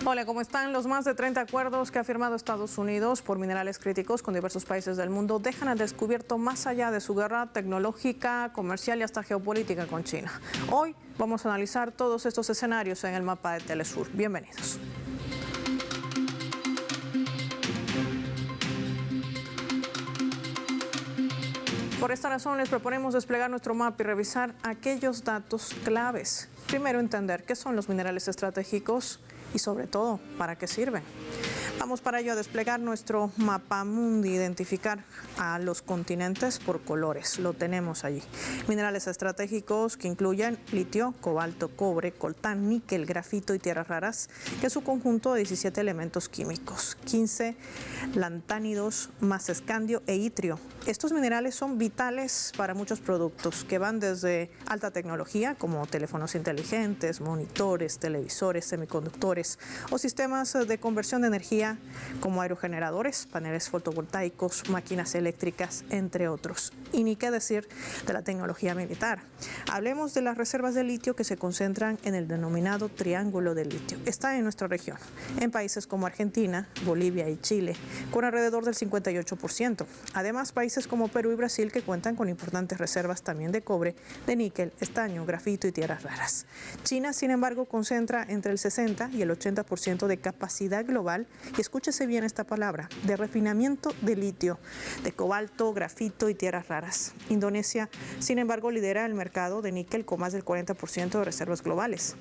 Hola, ¿cómo están? Los más de 30 acuerdos que ha firmado Estados Unidos por minerales críticos con diversos países del mundo dejan al descubierto más allá de su guerra tecnológica, comercial y hasta geopolítica con China. Hoy vamos a analizar todos estos escenarios en el mapa de Telesur. Bienvenidos. Por esta razón les proponemos desplegar nuestro mapa y revisar aquellos datos claves. Primero, entender qué son los minerales estratégicos y sobre todo, para qué sirven. Vamos para ello a desplegar nuestro mapa mundi, identificar a los continentes por colores. Lo tenemos allí. Minerales estratégicos que incluyen litio, cobalto, cobre, coltán, níquel, grafito y tierras raras, que es su conjunto de 17 elementos químicos, 15 lantánidos más escandio e itrio. Estos minerales son vitales para muchos productos que van desde alta tecnología, como teléfonos inteligentes, monitores, televisores, semiconductores o sistemas de conversión de energía como aerogeneradores, paneles fotovoltaicos, máquinas eléctricas, entre otros. Y ni qué decir de la tecnología militar. Hablemos de las reservas de litio que se concentran en el denominado Triángulo del Litio. Está en nuestra región, en países como Argentina, Bolivia y Chile, con alrededor del 58%. Además, países como Perú y Brasil que cuentan con importantes reservas también de cobre, de níquel, estaño, grafito y tierras raras. China, sin embargo, concentra entre el 60 y el 80% de capacidad global, y escúchese bien esta palabra, de refinamiento de litio, de cobalto, grafito y tierras raras. Indonesia, sin embargo, lidera el mercado de níquel con más del 40% de reservas globales.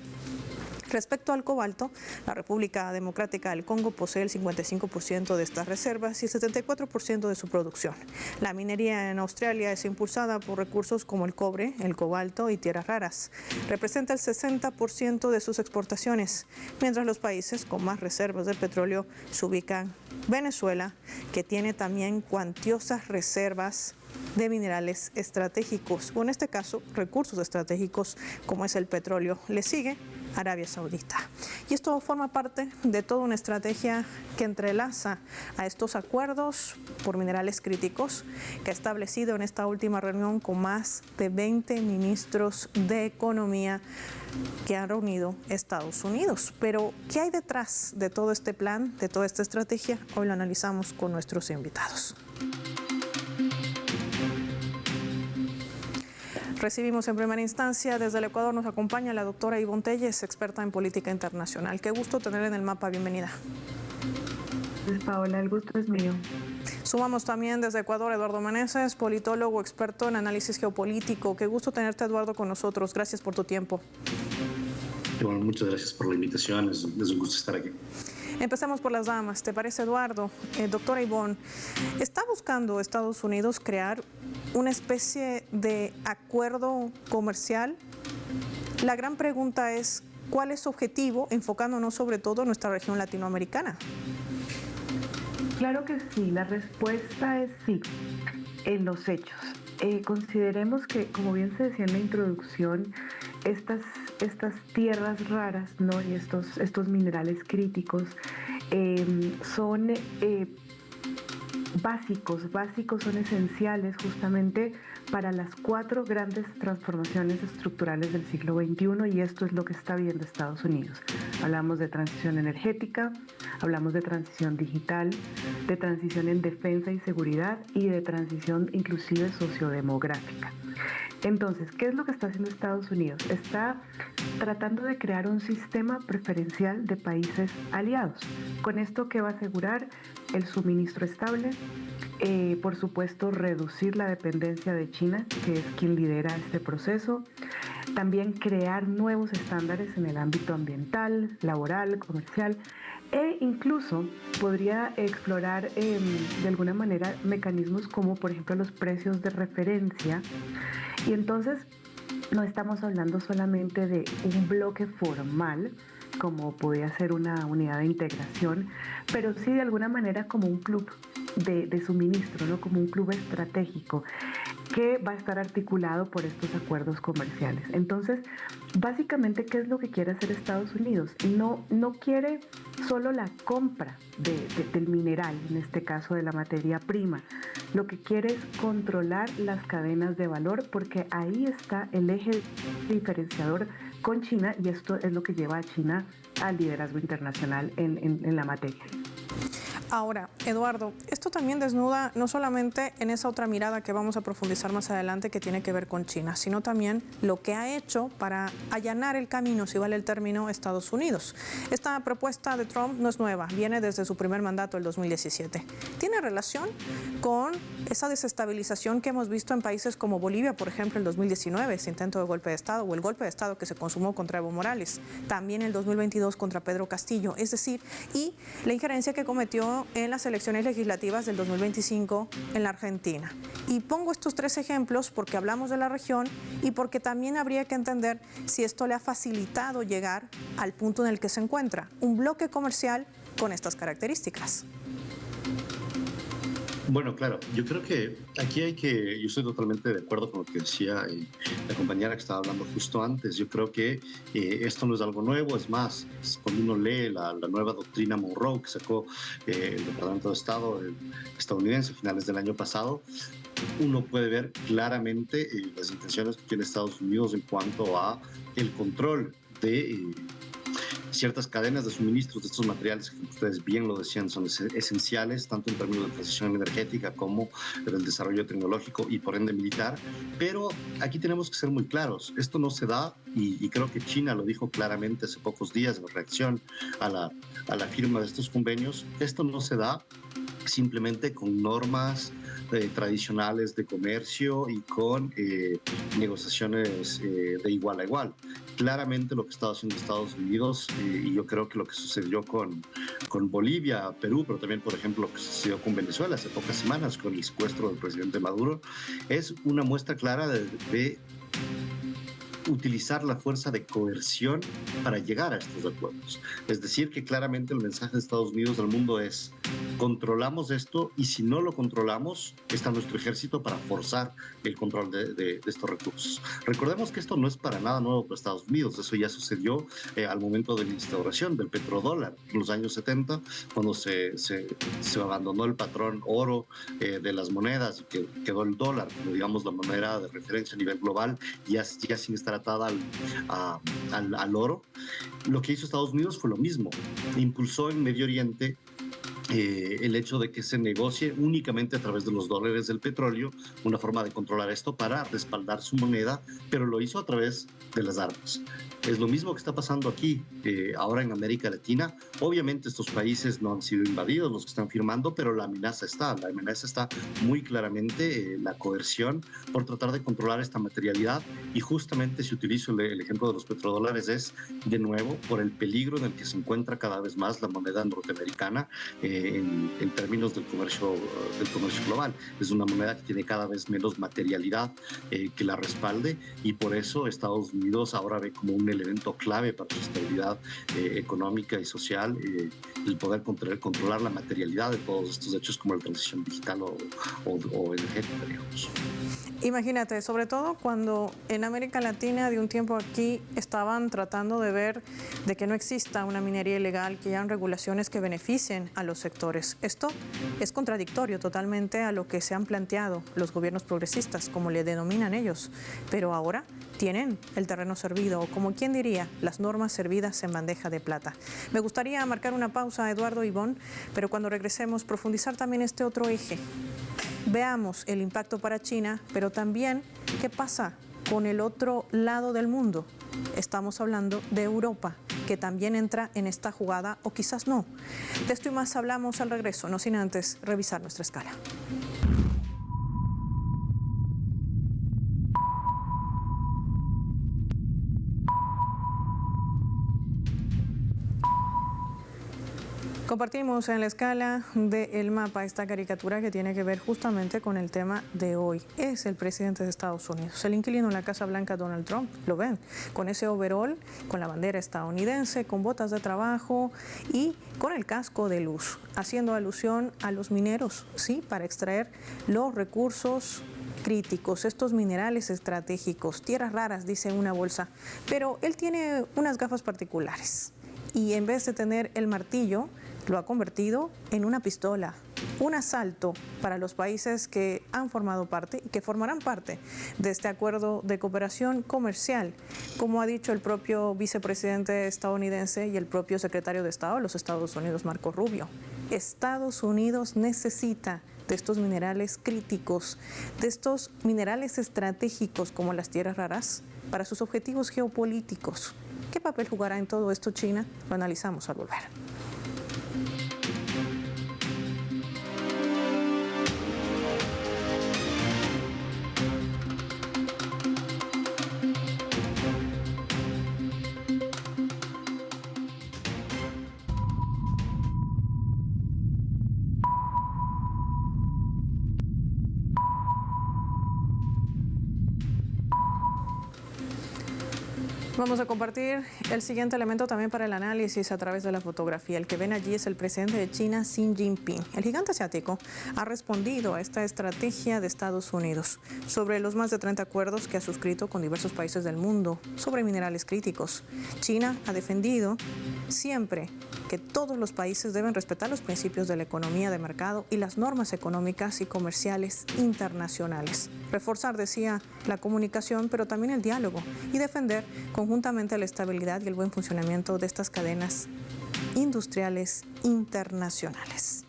Respecto al cobalto, la República Democrática del Congo posee el 55% de estas reservas y el 74% de su producción. La minería en Australia es impulsada por recursos como el cobre, el cobalto y tierras raras. Representa el 60% de sus exportaciones, mientras los países con más reservas de petróleo se ubican Venezuela, que tiene también cuantiosas reservas de minerales estratégicos, o en este caso recursos estratégicos como es el petróleo. Le sigue Arabia Saudita. Y esto forma parte de toda una estrategia que entrelaza a estos acuerdos por minerales críticos que ha establecido en esta última reunión con más de 20 ministros de economía que han reunido Estados Unidos. Pero, ¿qué hay detrás de todo este plan, de toda esta estrategia? Hoy lo analizamos con nuestros invitados. Recibimos en primera instancia desde el Ecuador, nos acompaña la doctora Ivonne Telles, experta en política internacional. Qué gusto tenerla en el mapa, bienvenida. Paola, el gusto es mío. Sumamos también desde Ecuador Eduardo Meneses, politólogo, experto en análisis geopolítico. Qué gusto tenerte, Eduardo, con nosotros. Gracias por tu tiempo. Bueno, muchas gracias por la invitación, es un gusto estar aquí. Empecemos por las damas, ¿te parece, Eduardo? Doctora Ivonne, ¿está buscando Estados Unidos crear una especie de acuerdo comercial? La gran pregunta es, ¿cuál es su objetivo, enfocándonos sobre todo en nuestra región latinoamericana? Claro que sí, la respuesta es sí, en los hechos. Consideremos que, como bien se decía en la introducción, estas tierras raras, ¿no? Y estos minerales críticos son básicos, son esenciales justamente para las 4 grandes transformaciones estructurales del siglo XXI, y esto es lo que está viendo Estados Unidos. Hablamos de transición energética, hablamos de transición digital, de transición en defensa y seguridad y de transición inclusive sociodemográfica. Entonces, ¿qué es lo que está haciendo Estados Unidos? Está tratando de crear un sistema preferencial de países aliados. Con esto, ¿qué va a asegurar? El suministro estable, por supuesto, reducir la dependencia de China, que es quien lidera este proceso. También crear nuevos estándares en el ámbito ambiental, laboral, comercial, e incluso podría explorar de alguna manera mecanismos como, por ejemplo, los precios de referencia. Y entonces no estamos hablando solamente de un bloque formal, como podría ser una unidad de integración, pero sí de alguna manera como un club de suministro, ¿no? Como un club estratégico que va a estar articulado por estos acuerdos comerciales. Entonces, básicamente, ¿qué es lo que quiere hacer Estados Unidos? No quiere solo la compra del mineral, en este caso de la materia prima. Lo que quiere es controlar las cadenas de valor, porque ahí está el eje diferenciador con China, y esto es lo que lleva a China al liderazgo internacional en la materia. Ahora, Eduardo, esto también desnuda no solamente en esa otra mirada que vamos a profundizar más adelante que tiene que ver con China, sino también lo que ha hecho para allanar el camino, si vale el término, Estados Unidos. Esta propuesta de Trump no es nueva, viene desde su primer mandato, el 2017. Tiene relación con esa desestabilización que hemos visto en países como Bolivia, por ejemplo, el 2019, ese intento de golpe de Estado, o el golpe de Estado que se consumó contra Evo Morales, también el 2022 contra Pedro Castillo, es decir, y la injerencia que cometió en las elecciones legislativas del 2025 en la Argentina. Y pongo estos tres ejemplos porque hablamos de la región y porque también habría que entender si esto le ha facilitado llegar al punto en el que se encuentra, un bloque comercial con estas características. Bueno, claro, yo creo que aquí yo estoy totalmente de acuerdo con lo que decía la compañera que estaba hablando justo antes. Yo creo que esto no es algo nuevo, es más, cuando uno lee la nueva doctrina Monroe que sacó el Departamento de Estado estadounidense a finales del año pasado, uno puede ver claramente las intenciones que tiene Estados Unidos en cuanto a el control de ciertas cadenas de suministros de estos materiales que ustedes bien lo decían son esenciales tanto en términos de transición energética como del desarrollo tecnológico y por ende militar, pero aquí tenemos que ser muy claros, esto no se da y creo que China lo dijo claramente hace pocos días en reacción a la firma de estos convenios, esto no se da simplemente con normas tradicionales de comercio y con negociaciones de igual a igual. Claramente lo que está haciendo Estados Unidos, y yo creo que lo que sucedió con Bolivia, Perú, pero también, por ejemplo, lo que sucedió con Venezuela hace pocas semanas con el secuestro del presidente Maduro, es una muestra clara de utilizar la fuerza de coerción para llegar a estos acuerdos. Es decir, que claramente el mensaje de Estados Unidos al mundo es: controlamos esto y si no lo controlamos, está nuestro ejército para forzar el control de estos recursos. Recordemos que esto no es para nada nuevo para Estados Unidos, eso ya sucedió al momento de la instauración del petrodólar en los años 70, cuando se abandonó el patrón oro de las monedas y que quedó el dólar como, digamos, la moneda de referencia a nivel global, ya sin estar atada al oro. Lo que hizo Estados Unidos fue lo mismo, impulsó en Medio Oriente el hecho de que se negocie únicamente a través de los dólares del petróleo, una forma de controlar esto para respaldar su moneda, pero lo hizo a través de las armas. Es lo mismo que está pasando aquí, ahora en América Latina. Obviamente estos países no han sido invadidos, los que están firmando, pero la amenaza está muy claramente, la coerción por tratar de controlar esta materialidad, y justamente si utilizo el ejemplo de los petrodólares es, de nuevo, por el peligro en el que se encuentra cada vez más la moneda norteamericana en términos del comercio global. Es una moneda que tiene cada vez menos materialidad que la respalde, y por eso Estados Unidos ahora ve como un elemento clave para su estabilidad económica y social el poder controlar la materialidad de todos estos hechos como la transición digital o energética, digamos. Imagínate, sobre todo cuando en América Latina de un tiempo aquí estaban tratando de ver de que no exista una minería ilegal, que hayan regulaciones que beneficien a los sectores. Esto es contradictorio totalmente a lo que se han planteado los gobiernos progresistas, como le denominan ellos, pero ahora tienen el terreno servido, o como quien diría, las normas servidas en bandeja de plata. Me gustaría marcar una pausa, Eduardo y Ivonne, pero cuando regresemos profundizar también este otro eje. Veamos el impacto para China, pero también qué pasa con el otro lado del mundo. Estamos hablando de Europa, que también entra en esta jugada, o quizás no. De esto y más hablamos al regreso, no sin antes revisar nuestra escala. Compartimos en la escala del mapa esta caricatura que tiene que ver justamente con el tema de hoy. Es el presidente de Estados Unidos, el inquilino en la Casa Blanca, Donald Trump. Lo ven, con ese overol, con la bandera estadounidense, con botas de trabajo y con el casco de luz, haciendo alusión a los mineros, sí, para extraer los recursos críticos, estos minerales estratégicos, tierras raras, dice una bolsa. Pero él tiene unas gafas particulares y en vez de tener el martillo, lo ha convertido en una pistola, un asalto para los países que han formado parte y que formarán parte de este acuerdo de cooperación comercial, como ha dicho el propio vicepresidente estadounidense y el propio secretario de Estado de los Estados Unidos, Marco Rubio. Estados Unidos necesita de estos minerales críticos, de estos minerales estratégicos como las tierras raras, para sus objetivos geopolíticos. ¿Qué papel jugará en todo esto China? Lo analizamos al volver. Vamos a compartir el siguiente elemento también para el análisis a través de la fotografía. El que ven allí es el presidente de China, Xi Jinping. El gigante asiático ha respondido a esta estrategia de Estados Unidos sobre los más de 30 acuerdos que ha suscrito con diversos países del mundo sobre minerales críticos. China ha defendido siempre que todos los países deben respetar los principios de la economía de mercado y las normas económicas y comerciales internacionales. Reforzar, decía, la comunicación, pero también el diálogo y defender conjuntamente la estabilidad y el buen funcionamiento de estas cadenas industriales internacionales.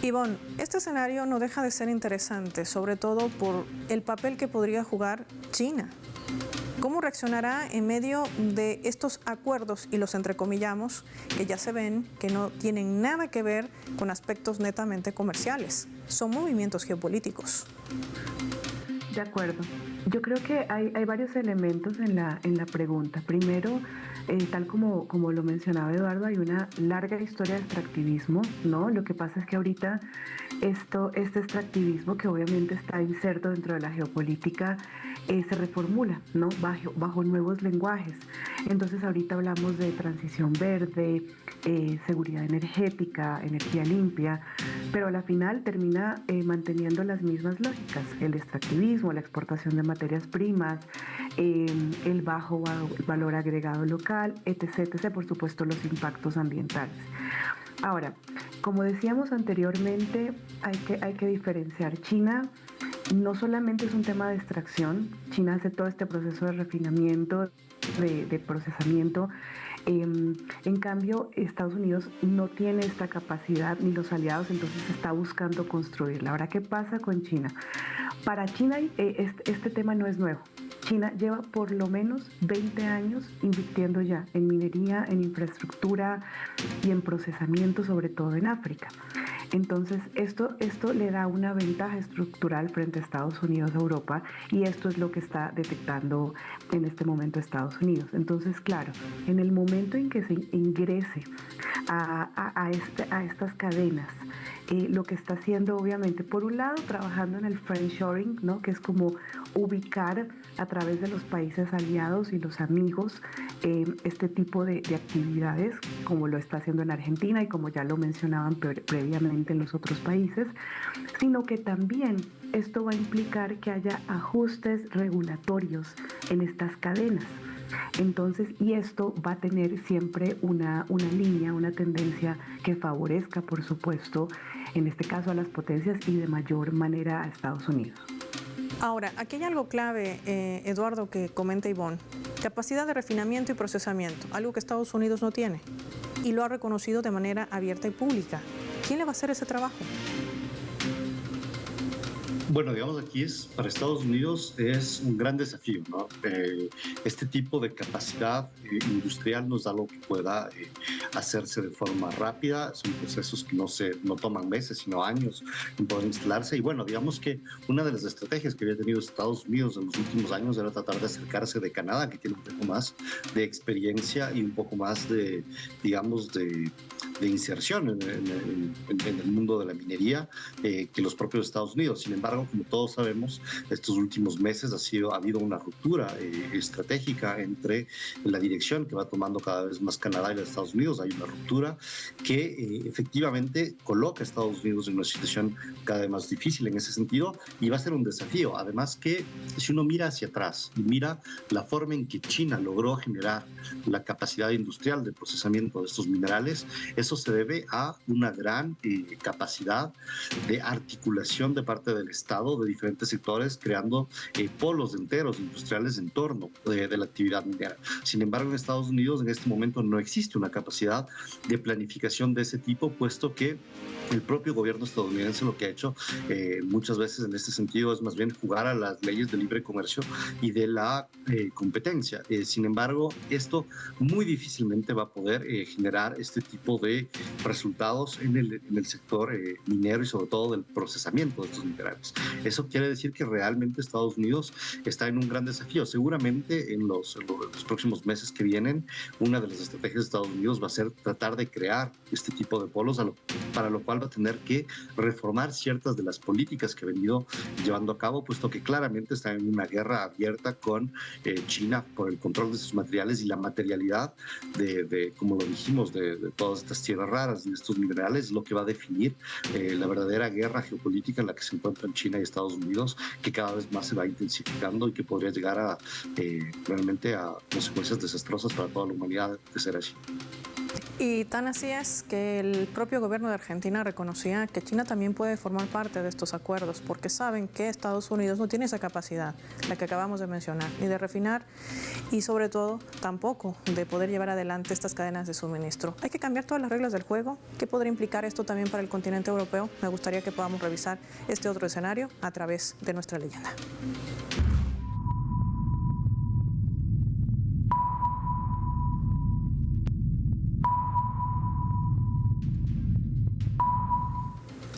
Ivonne, este escenario no deja de ser interesante, sobre todo por el papel que podría jugar China. ¿Cómo reaccionará en medio de estos acuerdos, y los entrecomillamos, que ya se ven que no tienen nada que ver con aspectos netamente comerciales? Son movimientos geopolíticos. De acuerdo. Yo creo que hay varios elementos en la pregunta. Primero, tal como lo mencionaba Eduardo, hay una larga historia de extractivismo, ¿no? Lo que pasa es que ahorita este extractivismo, que obviamente está inserto dentro de la geopolítica, se reformula, ¿no? Bajo nuevos lenguajes. Entonces ahorita hablamos de transición verde, seguridad energética, energía limpia, pero a la final termina manteniendo las mismas lógicas: el extractivismo, la exportación de materias primas, el bajo valor agregado local, etc., por supuesto los impactos ambientales. Ahora, como decíamos anteriormente, hay que diferenciar. China no solamente es un tema de extracción. China hace todo este proceso de refinamiento, de procesamiento. En cambio, Estados Unidos no tiene esta capacidad, ni los aliados, entonces está buscando construirla. Ahora, ¿qué pasa con China? Para China este tema no es nuevo. China lleva por lo menos 20 años invirtiendo ya en minería, en infraestructura y en procesamiento, sobre todo en África. Entonces, esto le da una ventaja estructural frente a Estados Unidos, Europa, y esto es lo que está detectando en este momento Estados Unidos. Entonces, claro, en el momento en que se ingrese a estas cadenas, lo que está haciendo, obviamente, por un lado, trabajando en el friendshoring, ¿no? Que es como ubicar a través de los países aliados y los amigos este tipo de actividades, como lo está haciendo en Argentina y como ya lo mencionaban previamente en los otros países, sino que también esto va a implicar que haya ajustes regulatorios en estas cadenas. Entonces, y esto va a tener siempre una línea, una tendencia que favorezca, por supuesto, en este caso a las potencias y de mayor manera a Estados Unidos. Ahora, aquí hay algo clave, Eduardo, que comenta Ivonne: capacidad de refinamiento y procesamiento, algo que Estados Unidos no tiene y lo ha reconocido de manera abierta y pública. ¿Quién le va a hacer ese trabajo? Bueno, digamos, aquí para Estados Unidos es un gran desafío, ¿no? Este tipo de capacidad industrial nos da lo que pueda hacerse de forma rápida. Son procesos que no toman meses, sino años en poder instalarse. Y bueno, digamos que una de las estrategias que había tenido Estados Unidos en los últimos años era tratar de acercarse de Canadá, que tiene un poco más de experiencia y un poco más de, digamos, de inserción en el mundo de la minería que los propios Estados Unidos. Sin embargo, como todos sabemos, estos últimos meses ha habido una ruptura estratégica entre la dirección que va tomando cada vez más Canadá y los Estados Unidos. Hay una ruptura que efectivamente coloca a Estados Unidos en una situación cada vez más difícil en ese sentido y va a ser un desafío. Además que si uno mira hacia atrás y mira la forma en que China logró generar la capacidad industrial de procesamiento de estos minerales, eso se debe a una gran capacidad de articulación de parte del Estado de diferentes sectores, creando polos enteros industriales en torno de la actividad minera. Sin embargo, en Estados Unidos en este momento no existe una capacidad de planificación de ese tipo, puesto que el propio gobierno estadounidense lo que ha hecho muchas veces en este sentido es más bien jugar a las leyes de libre comercio y de la competencia. Sin embargo, esto muy difícilmente va a poder generar este tipo de resultados en el sector minero y sobre todo del procesamiento de estos minerales. Eso quiere decir que realmente Estados Unidos está en un gran desafío. Seguramente en los próximos meses que vienen, una de las estrategias de Estados Unidos va a ser tratar de crear este tipo de polos, para lo cual va a tener que reformar ciertas de las políticas que ha venido llevando a cabo, puesto que claramente está en una guerra abierta con China por el control de sus materiales y la materialidad como lo dijimos, de todas estas tierras raras y de estos minerales, lo que va a definir la verdadera guerra geopolítica en la que se encuentran China y Estados Unidos, que cada vez más se va intensificando y que podría llegar realmente a consecuencias desastrosas para toda la humanidad de ser así. Y tan así es que el propio gobierno de Argentina reconocía que China también puede formar parte de estos acuerdos, porque saben que Estados Unidos no tiene esa capacidad, la que acabamos de mencionar, ni de refinar y sobre todo tampoco de poder llevar adelante estas cadenas de suministro. Hay que cambiar todas las reglas del juego. ¿Qué podría implicar esto también para el continente europeo? Me gustaría que podamos revisar este otro escenario a través de nuestra leyenda.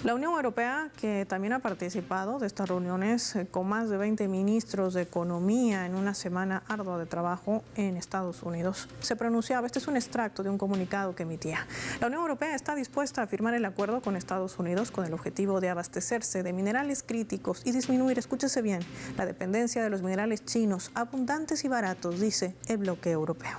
La Unión Europea, que también ha participado de estas reuniones con más de 20 ministros de Economía en una semana ardua de trabajo en Estados Unidos, se pronunciaba, este es un extracto de un comunicado que emitía. La Unión Europea está dispuesta a firmar el acuerdo con Estados Unidos con el objetivo de abastecerse de minerales críticos y disminuir, escúchese bien, la dependencia de los minerales chinos, abundantes y baratos, dice el bloque europeo.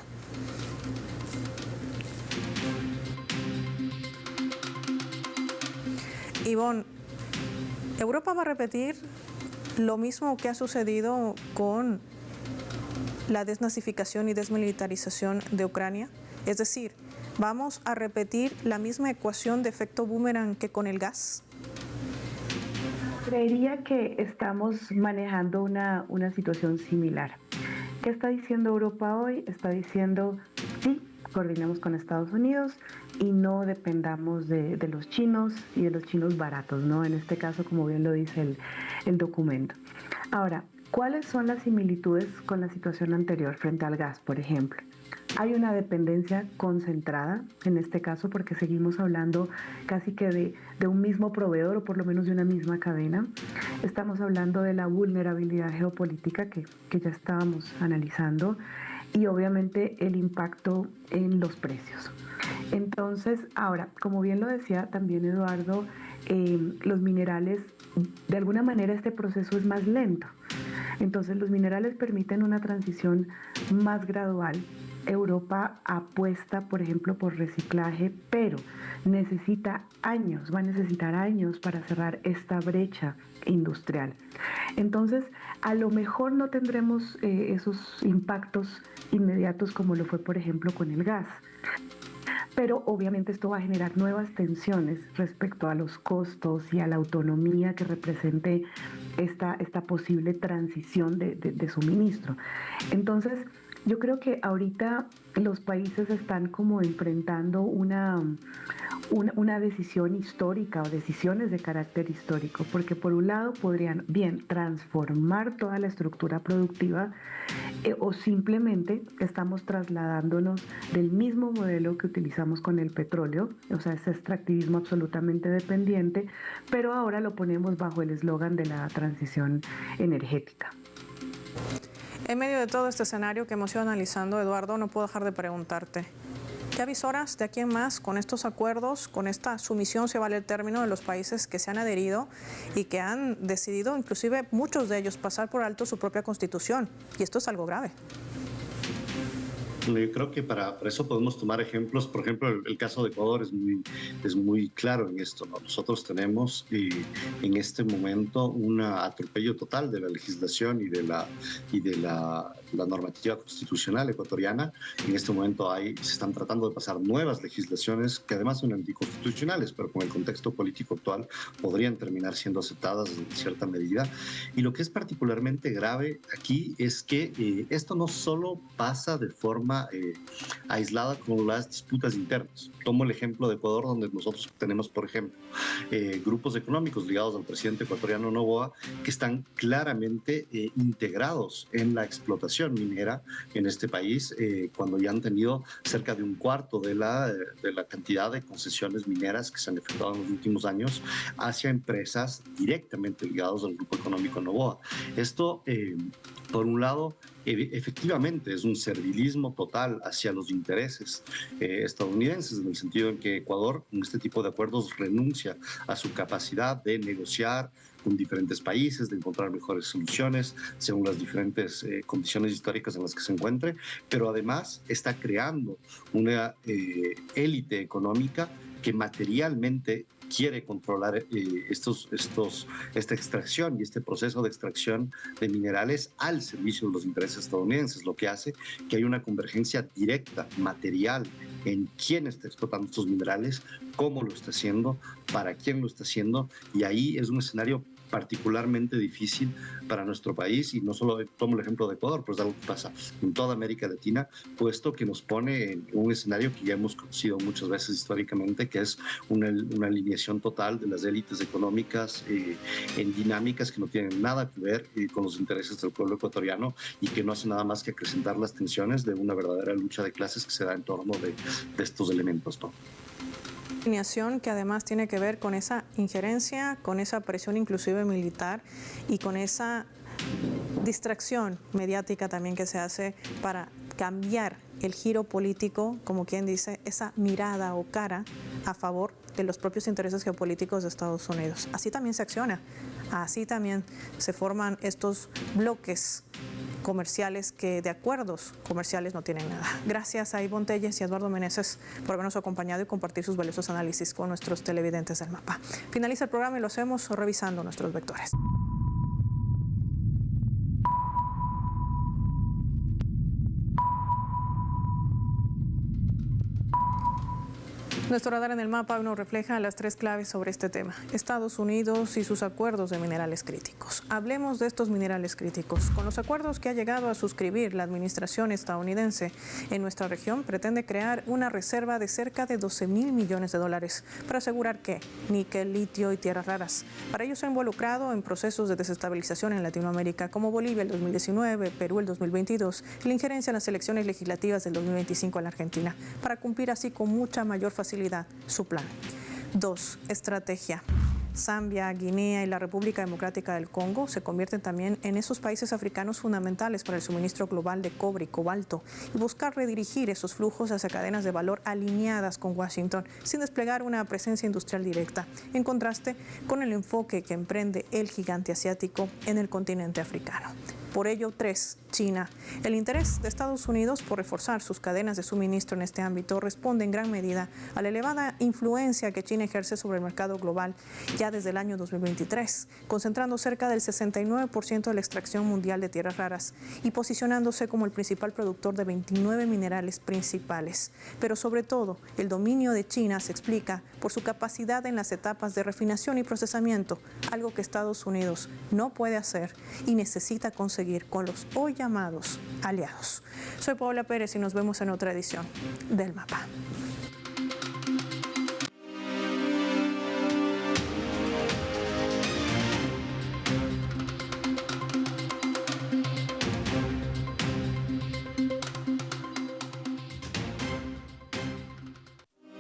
Ivonne, ¿Europa va a repetir lo mismo que ha sucedido con la desnazificación y desmilitarización de Ucrania? Es decir, ¿vamos a repetir la misma ecuación de efecto boomerang que con el gas? Creería que estamos manejando una situación similar. ¿Qué está diciendo Europa hoy? Está diciendo, sí, coordinemos con Estados Unidos y no dependamos de los chinos y de los chinos baratos, ¿no? En este caso, como bien lo dice el documento. Ahora, ¿cuáles son las similitudes con la situación anterior frente al gas, por ejemplo? Hay una dependencia concentrada, en este caso, porque seguimos hablando casi que de un mismo proveedor o por lo menos de una misma cadena. Estamos hablando de la vulnerabilidad geopolítica que ya estábamos analizando y obviamente el impacto en los precios. Entonces, ahora, como bien lo decía también Eduardo, los minerales, de alguna manera este proceso es más lento. Entonces, los minerales permiten una transición más gradual. Europa apuesta, por ejemplo, por reciclaje, pero necesita años, va a necesitar años para cerrar esta brecha industrial. Entonces, a lo mejor no tendremos esos impactos inmediatos como lo fue, por ejemplo, con el gas. Pero obviamente esto va a generar nuevas tensiones respecto a los costos y a la autonomía que represente esta posible transición de suministro. Entonces, yo creo que ahorita los países están como enfrentando una decisión histórica o decisiones de carácter histórico, porque por un lado podrían bien transformar toda la estructura productiva o simplemente estamos trasladándonos del mismo modelo que utilizamos con el petróleo, o sea, ese extractivismo absolutamente dependiente, pero ahora lo ponemos bajo el eslogan de la transición energética. En medio de todo este escenario que hemos ido analizando, Eduardo, no puedo dejar de preguntarte, ¿Qué avisoras de aquí en más con estos acuerdos, con esta sumisión, se vale el término, de los países que se han adherido y que han decidido, inclusive muchos de ellos, pasar por alto su propia constitución? Y esto es algo grave. Yo creo que para eso podemos tomar ejemplos. Por ejemplo, el caso de Ecuador es muy claro en esto, ¿no? Nosotros tenemos en este momento un atropello total de la legislación y de la normativa constitucional ecuatoriana. En este momento se están tratando de pasar nuevas legislaciones que además son anticonstitucionales, pero con el contexto político actual podrían terminar siendo aceptadas en cierta medida. Y lo que es particularmente grave aquí es que esto no solo pasa de forma aislada con las disputas internas. Tomo el ejemplo de Ecuador, donde nosotros tenemos, por ejemplo, grupos económicos ligados al presidente ecuatoriano Noboa que están claramente integrados en la explotación minera en este país, cuando ya han tenido cerca de un cuarto de la cantidad de concesiones mineras que se han efectuado en los últimos años hacia empresas directamente ligadas al grupo económico Noboa. Esto, por un lado, efectivamente es un servilismo total hacia los intereses estadounidenses, en el sentido en que Ecuador, con este tipo de acuerdos, renuncia a su capacidad de negociar con diferentes países, de encontrar mejores soluciones según las diferentes condiciones históricas en las que se encuentre, pero además está creando una élite económica que materialmente quiere controlar esta extracción y este proceso de extracción de minerales al servicio de los intereses estadounidenses, lo que hace que haya una convergencia directa, material, en quién está explotando estos minerales, cómo lo está haciendo, para quién lo está haciendo, y ahí es un escenario particularmente difícil para nuestro país, y no solo tomo el ejemplo de Ecuador, pero es algo que pasa en toda América Latina, puesto que nos pone en un escenario que ya hemos conocido muchas veces históricamente, que es una alineación total de las élites económicas en dinámicas que no tienen nada que ver con los intereses del pueblo ecuatoriano y que no hace nada más que acrecentar las tensiones de una verdadera lucha de clases que se da en torno de estos elementos, ¿no? Alineación que además tiene que ver con esa injerencia, con esa presión inclusive militar y con esa distracción mediática también que se hace para cambiar el giro político, como quien dice, esa mirada o cara a favor de los propios intereses geopolíticos de Estados Unidos. Así también se acciona, así también se forman estos bloques comerciales que de acuerdos comerciales no tienen nada. Gracias a Ivonne Telles y Eduardo Meneses por habernos acompañado y compartir sus valiosos análisis con nuestros televidentes del Mapa. Finaliza el programa y lo hacemos revisando nuestros vectores. Nuestro radar en el mapa nos refleja las tres claves sobre este tema: Estados Unidos y sus acuerdos de minerales críticos. Hablemos de estos minerales críticos. Con los acuerdos que ha llegado a suscribir la administración estadounidense en nuestra región, pretende crear una reserva de cerca de $12.000 millones para asegurar que níquel, litio y tierras raras. Para ello se ha involucrado en procesos de desestabilización en Latinoamérica, como Bolivia el 2019, Perú el 2022 y la injerencia en las elecciones legislativas del 2025 en la Argentina, para cumplir así con mucha mayor facilidad su plan. 2. Estrategia. Zambia, Guinea y la República Democrática del Congo se convierten también en esos países africanos fundamentales para el suministro global de cobre y cobalto, y buscar redirigir esos flujos hacia cadenas de valor alineadas con Washington sin desplegar una presencia industrial directa, en contraste con el enfoque que emprende el gigante asiático en el continente africano. Por ello, 3. China. El interés de Estados Unidos por reforzar sus cadenas de suministro en este ámbito responde en gran medida a la elevada influencia que China ejerce sobre el mercado global ya desde el año 2023, concentrando cerca del 69% de la extracción mundial de tierras raras y posicionándose como el principal productor de 29 minerales principales. Pero sobre todo, el dominio de China se explica por su capacidad en las etapas de refinación y procesamiento, algo que Estados Unidos no puede hacer y necesita conseguir con los hoy llamados aliados. Soy Paola Pérez y nos vemos en otra edición del Mapa.